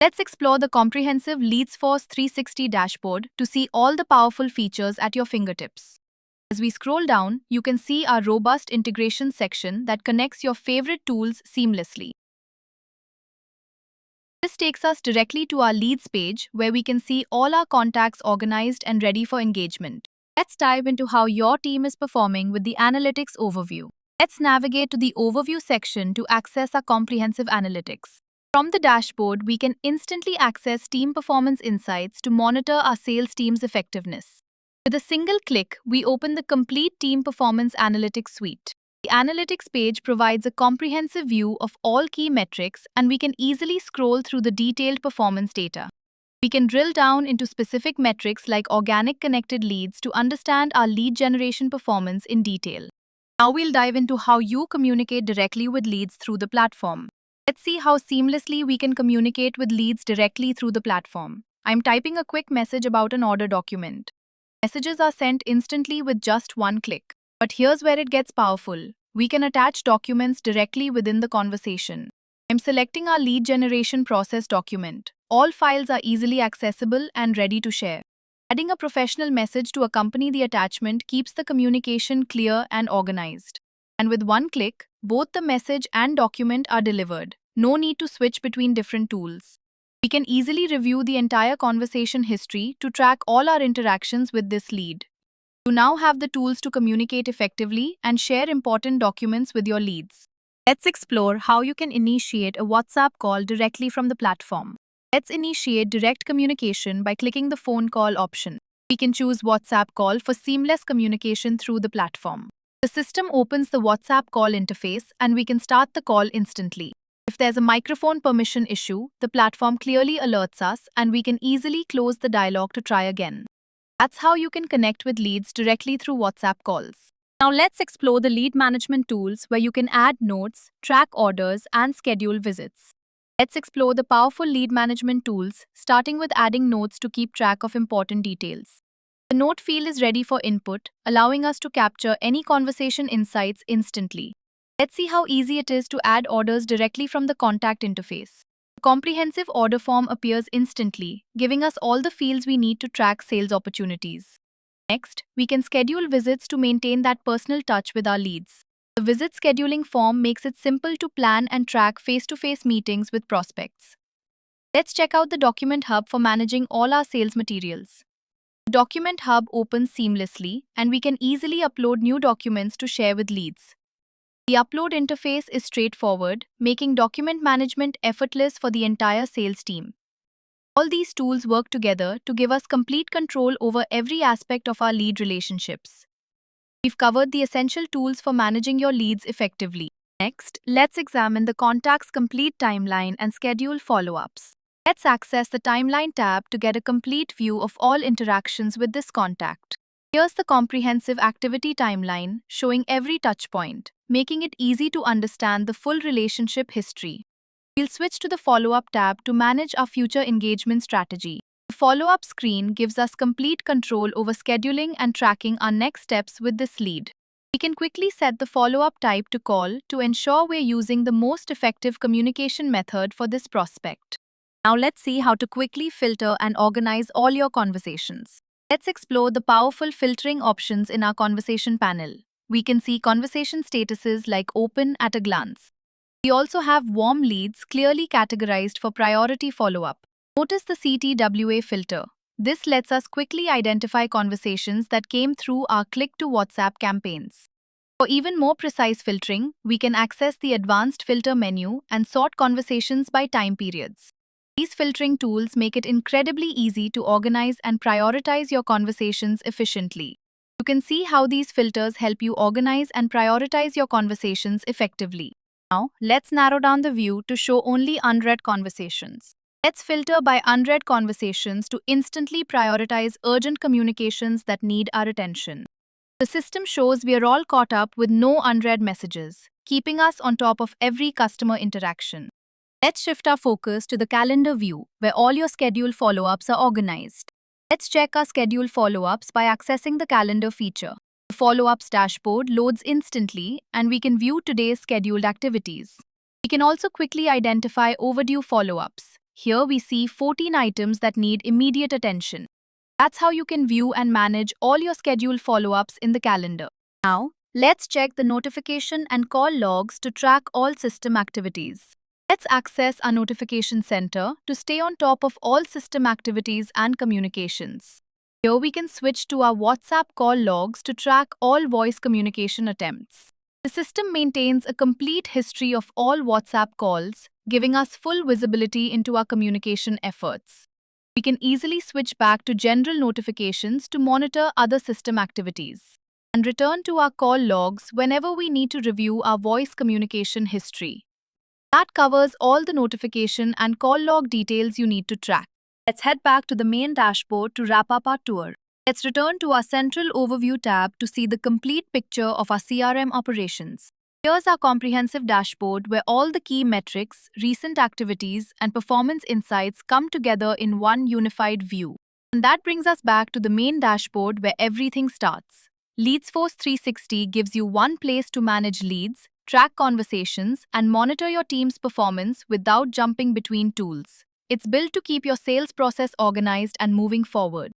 Let's explore the comprehensive LeadsForce 360 dashboard to see all the powerful features at your fingertips. As we scroll down, you can see our robust integration section that connects your favorite tools seamlessly. This takes us directly to our leads page where we can see all our contacts organized and ready for engagement. Let's dive into how your team is performing with the analytics overview. Let's navigate to the overview section to access our comprehensive analytics. From the dashboard, we can instantly access team performance insights to monitor our sales team's effectiveness. With a single click, we open the complete Team Performance Analytics suite. The Analytics page provides a comprehensive view of all key metrics, and we can easily scroll through the detailed performance data. We can drill down into specific metrics like organic connected leads to understand our lead generation performance in detail. Now we'll dive into how you communicate directly with leads through the platform. Let's see how seamlessly we can communicate with leads directly through the platform. I'm typing a quick message about an order document. Messages are sent instantly with just one click. But here's where it gets powerful. We can attach documents directly within the conversation. I'm selecting our lead generation process document. All files are easily accessible and ready to share. Adding a professional message to accompany the attachment keeps the communication clear and organized. And with one click, both the message and document are delivered. No need to switch between different tools. We can easily review the entire conversation history to track all our interactions with this lead. You now have the tools to communicate effectively and share important documents with your leads. Let's explore how you can initiate a WhatsApp call directly from the platform. Let's initiate direct communication by clicking the phone call option. We can choose WhatsApp call for seamless communication through the platform. The system opens the WhatsApp call interface and we can start the call instantly. If there's a microphone permission issue, the platform clearly alerts us and we can easily close the dialog to try again. That's how you can connect with leads directly through WhatsApp calls. Now let's explore the lead management tools where you can add notes, track orders, and schedule visits. Let's explore the powerful lead management tools, starting with adding notes to keep track of important details. The note field is ready for input, allowing us to capture any conversation insights instantly. Let's see how easy it is to add orders directly from the contact interface. The comprehensive order form appears instantly, giving us all the fields we need to track sales opportunities. Next, we can schedule visits to maintain that personal touch with our leads. The visit scheduling form makes it simple to plan and track face-to-face meetings with prospects. Let's check out the Document Hub for managing all our sales materials. The Document Hub opens seamlessly, and we can easily upload new documents to share with leads. The upload interface is straightforward, making document management effortless for the entire sales team. All these tools work together to give us complete control over every aspect of our lead relationships. We've covered the essential tools for managing your leads effectively. Next, let's examine the contact's complete timeline and schedule follow-ups. Let's access the Timeline tab to get a complete view of all interactions with this contact. Here's the comprehensive activity timeline showing every touchpoint, making it easy to understand the full relationship history. We'll switch to the Follow-up tab to manage our future engagement strategy. The Follow-up screen gives us complete control over scheduling and tracking our next steps with this lead. We can quickly set the follow-up type to call to ensure we're using the most effective communication method for this prospect. Now let's see how to quickly filter and organize all your conversations. Let's explore the powerful filtering options in our conversation panel. We can see conversation statuses like open at a glance. We also have warm leads clearly categorized for priority follow-up. Notice the CTWA filter. This lets us quickly identify conversations that came through our Click to WhatsApp campaigns. For even more precise filtering, we can access the advanced filter menu and sort conversations by time periods. These filtering tools make it incredibly easy to organize and prioritize your conversations efficiently. You can see how these filters help you organize and prioritize your conversations effectively. Now, let's narrow down the view to show only unread conversations. Let's filter by unread conversations to instantly prioritize urgent communications that need our attention. The system shows we are all caught up with no unread messages, keeping us on top of every customer interaction. Let's shift our focus to the calendar view, where all your scheduled follow-ups are organized. Let's check our scheduled follow-ups by accessing the calendar feature. The follow-ups dashboard loads instantly, and we can view today's scheduled activities. We can also quickly identify overdue follow-ups. Here we see 14 items that need immediate attention. That's how you can view and manage all your scheduled follow-ups in the calendar. Now, let's check the notification and call logs to track all system activities. Let's access our notification center to stay on top of all system activities and communications. Here we can switch to our WhatsApp call logs to track all voice communication attempts. The system maintains a complete history of all WhatsApp calls, giving us full visibility into our communication efforts. We can easily switch back to general notifications to monitor other system activities and return to our call logs whenever we need to review our voice communication history. That covers all the notification and call log details you need to track. Let's head back to the main dashboard to wrap up our tour. Let's return to our Central Overview tab to see the complete picture of our CRM operations. Here's our comprehensive dashboard where all the key metrics, recent activities, and performance insights come together in one unified view. And that brings us back to the main dashboard where everything starts. LeadsForce 360 gives you one place to manage leads, track conversations, and monitor your team's performance without jumping between tools. It's built to keep your sales process organized and moving forward.